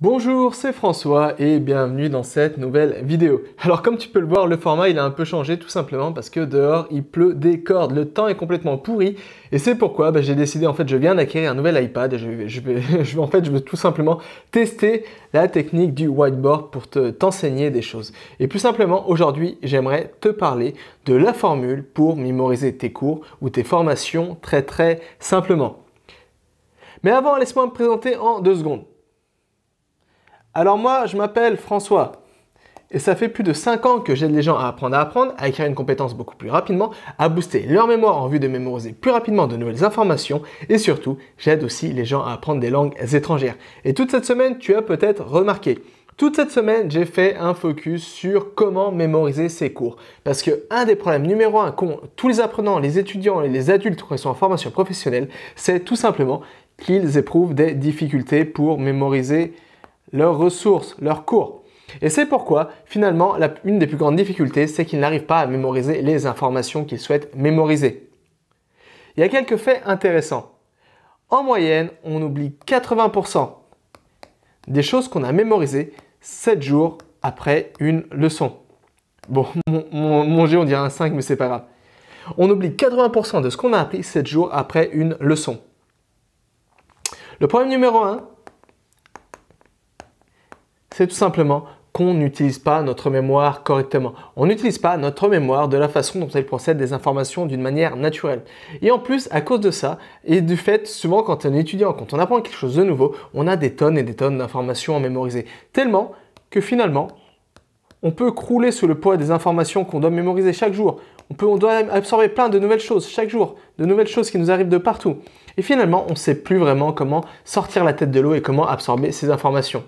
Bonjour, c'est François et bienvenue dans cette nouvelle vidéo. Alors comme tu peux le voir, le format il a un peu changé tout simplement parce que dehors il pleut des cordes, le temps est complètement pourri et c'est pourquoi j'ai décidé, je viens d'acquérir un nouvel iPad et je veux tout simplement tester la technique du whiteboard pour t'enseigner des choses. Et plus simplement, aujourd'hui, j'aimerais te parler de la formule pour mémoriser tes cours ou tes formations très simplement. Mais avant, laisse-moi me présenter en 2 secondes. Alors moi, je m'appelle François et ça fait plus de 5 ans que j'aide les gens à apprendre, à acquérir une compétence beaucoup plus rapidement, à booster leur mémoire en vue de mémoriser plus rapidement de nouvelles informations et surtout, j'aide aussi les gens à apprendre des langues étrangères. Et toute cette semaine, tu as peut-être remarqué, toute cette semaine, j'ai fait un focus sur comment mémoriser ses cours. Parce que un des problèmes numéro 1 qu'ont tous les apprenants, les étudiants et les adultes quand ils sont en formation professionnelle, c'est tout simplement qu'ils éprouvent des difficultés pour mémoriser leurs ressources, leurs cours. Et c'est pourquoi, finalement, une des plus grandes difficultés, c'est qu'ils n'arrivent pas à mémoriser les informations qu'ils souhaitent mémoriser. Il y a quelques faits intéressants. En moyenne, on oublie 80% des choses qu'on a mémorisées 7 jours après une leçon. Bon, mon G, on dirait un 5, mais c'est pas grave. On oublie 80% de ce qu'on a appris 7 jours après une leçon. Le problème numéro 1, c'est tout simplement qu'on n'utilise pas notre mémoire correctement. On n'utilise pas notre mémoire de la façon dont elle procède des informations d'une manière naturelle. Et en plus, à cause de ça, et du fait, souvent quand on est étudiant, quand on apprend quelque chose de nouveau, on a des tonnes et des tonnes d'informations à mémoriser. Tellement que finalement, on peut crouler sous le poids des informations qu'on doit mémoriser chaque jour. On doit absorber plein de nouvelles choses chaque jour, de nouvelles choses qui nous arrivent de partout. Et finalement, on ne sait plus vraiment comment sortir la tête de l'eau et comment absorber ces informations.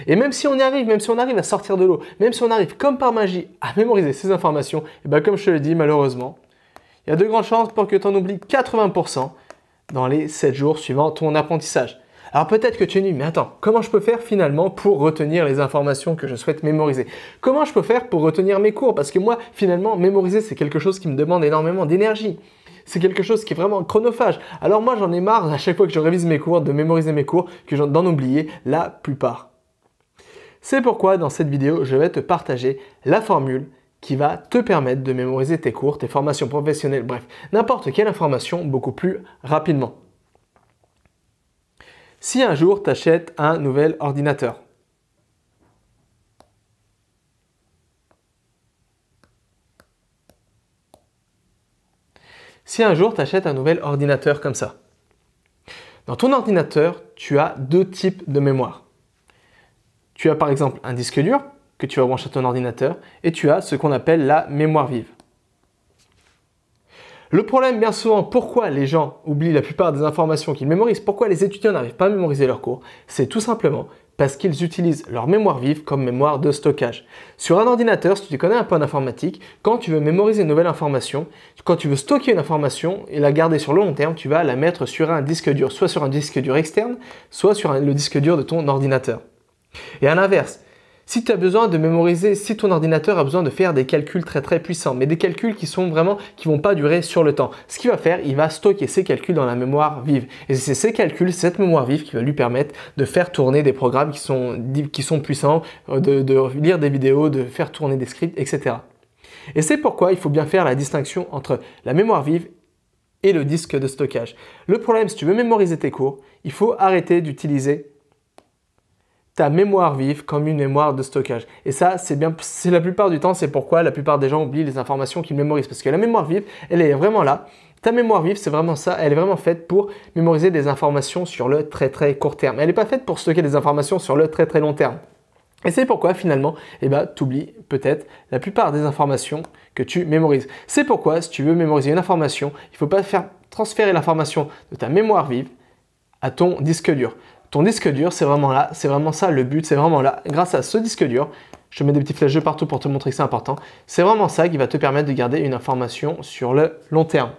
Et même si on y arrive, même si on arrive à sortir de l'eau, même si on arrive comme par magie à mémoriser ces informations, et comme je te l'ai dit, malheureusement, il y a de grandes chances pour que tu en oublies 80% dans les 7 jours suivant ton apprentissage. Alors peut-être que tu es nu, mais attends, comment je peux faire finalement pour retenir les informations que je souhaite mémoriser? Comment je peux faire pour retenir mes cours? Parce que moi, finalement, mémoriser, c'est quelque chose qui me demande énormément d'énergie. C'est quelque chose qui est vraiment chronophage. Alors moi, j'en ai marre à chaque fois que je révise mes cours, de mémoriser mes cours, d'en oublier la plupart. C'est pourquoi dans cette vidéo, je vais te partager la formule qui va te permettre de mémoriser tes cours, tes formations professionnelles, bref, n'importe quelle information beaucoup plus rapidement. Si un jour tu achètes un nouvel ordinateur, comme ça, dans ton ordinateur, tu as 2 types de mémoire. Tu as par exemple un disque dur que tu vas brancher à ton ordinateur et tu as ce qu'on appelle la mémoire vive. Le problème bien souvent, pourquoi les gens oublient la plupart des informations qu'ils mémorisent, pourquoi les étudiants n'arrivent pas à mémoriser leurs cours, c'est tout simplement parce qu'ils utilisent leur mémoire vive comme mémoire de stockage. Sur un ordinateur, si tu connais un peu en informatique, quand tu veux mémoriser une nouvelle information, quand tu veux stocker une information et la garder sur le long terme, tu vas la mettre sur un disque dur, soit sur un disque dur externe, soit sur le disque dur de ton ordinateur. Et à l'inverse, si tu as besoin de mémoriser, si ton ordinateur a besoin de faire des calculs très puissants, mais des calculs qui vont pas durer sur le temps, ce qu'il va faire, il va stocker ces calculs dans la mémoire vive. Et c'est ces calculs, cette mémoire vive qui va lui permettre de faire tourner des programmes qui sont puissants, de lire des vidéos, de faire tourner des scripts, etc. Et c'est pourquoi il faut bien faire la distinction entre la mémoire vive et le disque de stockage. Le problème, si tu veux mémoriser tes cours, il faut arrêter d'utiliser ta mémoire vive comme une mémoire de stockage. Et ça, c'est la plupart du temps, c'est pourquoi la plupart des gens oublient les informations qu'ils mémorisent. Parce que la mémoire vive, elle est vraiment là. Ta mémoire vive, c'est vraiment ça. Elle est vraiment faite pour mémoriser des informations sur le très court terme. Elle n'est pas faite pour stocker des informations sur le très long terme. Et c'est pourquoi finalement, tu oublies peut-être la plupart des informations que tu mémorises. C'est pourquoi, si tu veux mémoriser une information, il ne faut pas faire transférer l'information de ta mémoire vive à ton disque dur. Ton disque dur, c'est vraiment là, c'est vraiment ça le but, c'est vraiment là. Grâce à ce disque dur, je te mets des petits flèches partout pour te montrer que c'est important. C'est vraiment ça qui va te permettre de garder une information sur le long terme.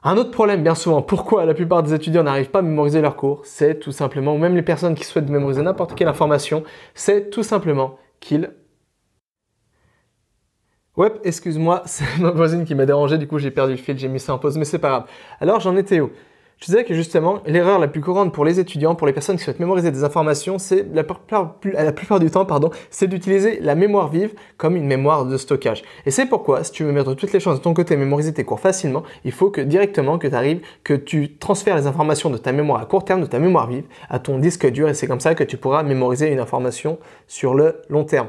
Un autre problème, bien souvent, pourquoi la plupart des étudiants n'arrivent pas à mémoriser leurs cours, c'est tout simplement, ou même les personnes qui souhaitent mémoriser n'importe quelle information, c'est tout simplement qu'ils... Ouais, excuse-moi, c'est ma voisine qui m'a dérangé, du coup j'ai perdu le fil, j'ai mis ça en pause, mais c'est pas grave. Alors j'en étais où? Je disais que justement, l'erreur la plus courante pour les étudiants, pour les personnes qui souhaitent mémoriser des informations, c'est la plupart du temps, c'est d'utiliser la mémoire vive comme une mémoire de stockage. Et c'est pourquoi, si tu veux mettre toutes les chances de ton côté et mémoriser tes cours facilement, il faut que directement que tu transfères les informations de ta mémoire à court terme, de ta mémoire vive, à ton disque dur, et c'est comme ça que tu pourras mémoriser une information sur le long terme.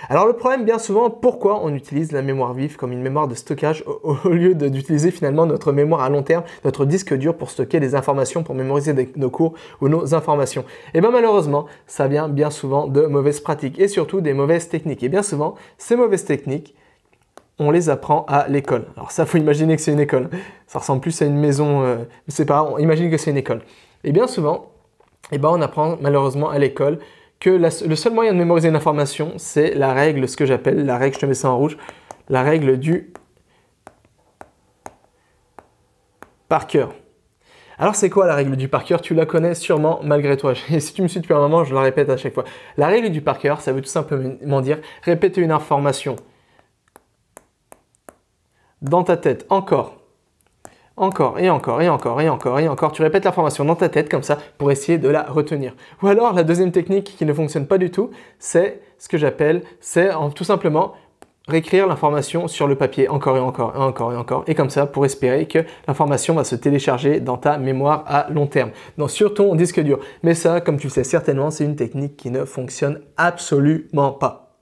Alors le problème, bien souvent, pourquoi on utilise la mémoire vive comme une mémoire de stockage au lieu d'utiliser finalement notre mémoire à long terme, notre disque dur pour stocker des informations, pour mémoriser nos cours ou nos informations? Et bien malheureusement, ça vient bien souvent de mauvaises pratiques et surtout des mauvaises techniques. Et bien souvent, ces mauvaises techniques, on les apprend à l'école. Alors ça, faut imaginer que c'est une école. Ça ressemble plus à une maison, c'est pas grave, on imagine que c'est une école. Et bien souvent, on apprend malheureusement à l'école que le seul moyen de mémoriser une information, c'est la règle, ce que j'appelle la règle, je te mets ça en rouge, la règle du par cœur. Alors c'est quoi la règle du par cœur? Tu la connais sûrement malgré toi. Et si tu me suis depuis un moment, je la répète à chaque fois. La règle du par cœur, ça veut tout simplement dire répéter une information dans ta tête encore et encore. Tu répètes l'information dans ta tête comme ça pour essayer de la retenir. Ou alors la deuxième technique qui ne fonctionne pas du tout, c'est ce que j'appelle, tout simplement réécrire l'information sur le papier encore et encore. Et comme ça pour espérer que l'information va se télécharger dans ta mémoire à long terme, sur ton disque dur. Mais ça, comme tu le sais certainement, c'est une technique qui ne fonctionne absolument pas.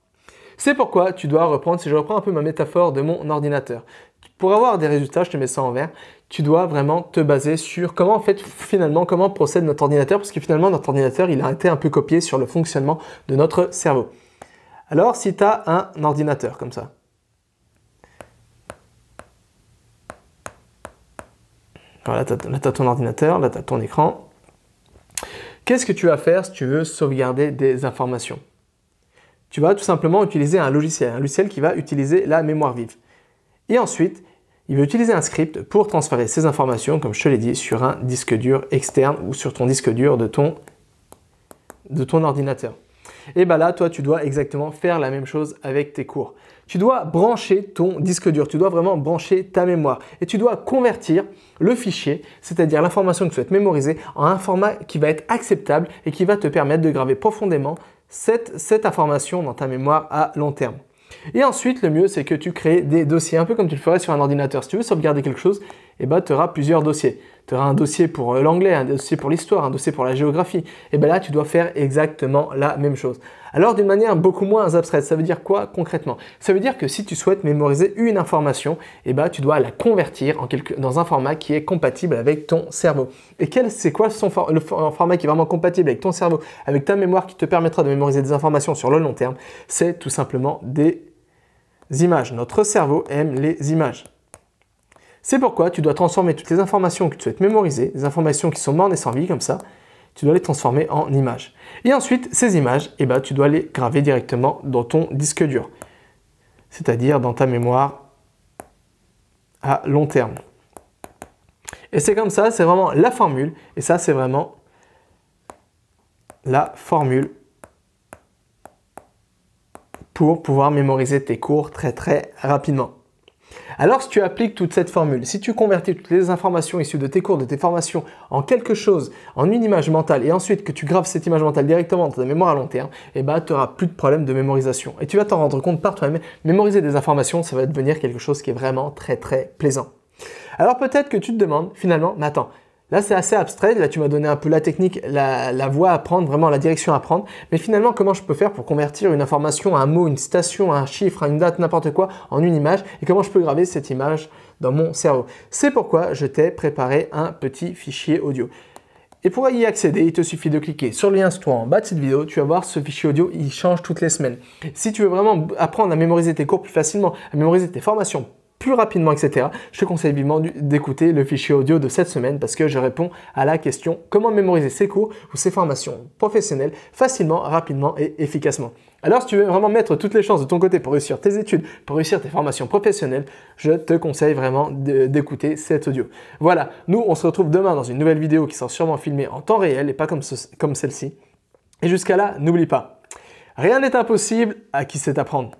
C'est pourquoi tu dois reprendre, si je reprends un peu ma métaphore de mon ordinateur. Pour avoir des résultats, je te mets ça en vert, tu dois vraiment te baser sur comment procède notre ordinateur, parce que finalement notre ordinateur il a été un peu copié sur le fonctionnement de notre cerveau. Alors si tu as un ordinateur comme ça, voilà, là tu as ton ordinateur, là tu as ton écran, qu'est-ce que tu vas faire si tu veux sauvegarder des informations? Tu vas tout simplement utiliser un logiciel qui va utiliser la mémoire vive. Et ensuite, il va utiliser un script pour transférer ces informations, comme je te l'ai dit, sur un disque dur externe ou sur ton disque dur de ton ordinateur. Et bien là, toi, tu dois exactement faire la même chose avec tes cours. Tu dois brancher ton disque dur, tu dois vraiment brancher ta mémoire et tu dois convertir le fichier, c'est-à-dire l'information que tu souhaites mémoriser, en un format qui va être acceptable et qui va te permettre de graver profondément cette information dans ta mémoire à long terme. Et ensuite, le mieux, c'est que tu crées des dossiers, un peu comme tu le ferais sur un ordinateur. Si tu veux sauvegarder quelque chose, tu auras plusieurs dossiers. Tu auras un dossier pour l'anglais, un dossier pour l'histoire, un dossier pour la géographie. Et bien là, tu dois faire exactement la même chose. Alors, d'une manière beaucoup moins abstraite, ça veut dire quoi concrètement? Ça veut dire que si tu souhaites mémoriser une information, tu dois la convertir dans un format qui est compatible avec ton cerveau. Et c'est quoi le format qui est vraiment compatible avec ton cerveau, avec ta mémoire qui te permettra de mémoriser des informations sur le long terme? C'est tout simplement des images. Notre cerveau aime les images. C'est pourquoi tu dois transformer toutes les informations que tu souhaites mémoriser, des informations qui sont mornes et sans vie comme ça, tu dois les transformer en images. Et ensuite, ces images, tu dois les graver directement dans ton disque dur, c'est-à-dire dans ta mémoire à long terme. Et c'est comme ça, c'est vraiment la formule, et ça c'est vraiment la formule pour pouvoir mémoriser tes cours très très rapidement. Alors si tu appliques toute cette formule, si tu convertis toutes les informations issues de tes cours, de tes formations en quelque chose, en une image mentale et ensuite que tu graves cette image mentale directement dans ta mémoire à long terme, tu n'auras plus de problème de mémorisation. Et tu vas t'en rendre compte par toi-même, mémoriser des informations, ça va devenir quelque chose qui est vraiment très très plaisant. Alors peut-être que tu te demandes finalement, mais attends, là, c'est assez abstrait. Là, tu m'as donné un peu la technique, la voie à prendre, vraiment la direction à prendre. Mais finalement, comment je peux faire pour convertir une information, un mot, une citation, un chiffre, une date, n'importe quoi, en une image? Et comment je peux graver cette image dans mon cerveau? C'est pourquoi je t'ai préparé un petit fichier audio. Et pour y accéder, il te suffit de cliquer sur le lien situé en bas de cette vidéo. Tu vas voir ce fichier audio, il change toutes les semaines. Si tu veux vraiment apprendre à mémoriser tes cours plus facilement, à mémoriser tes formations plus rapidement, etc., je te conseille vivement d'écouter le fichier audio de cette semaine parce que je réponds à la question comment mémoriser ses cours ou ses formations professionnelles facilement, rapidement et efficacement. Alors, si tu veux vraiment mettre toutes les chances de ton côté pour réussir tes études, pour réussir tes formations professionnelles, je te conseille vraiment d'écouter cet audio. Voilà, nous, on se retrouve demain dans une nouvelle vidéo qui sera sûrement filmée en temps réel et pas comme celle-ci. Et jusqu'à là, n'oublie pas, rien n'est impossible à qui sait apprendre.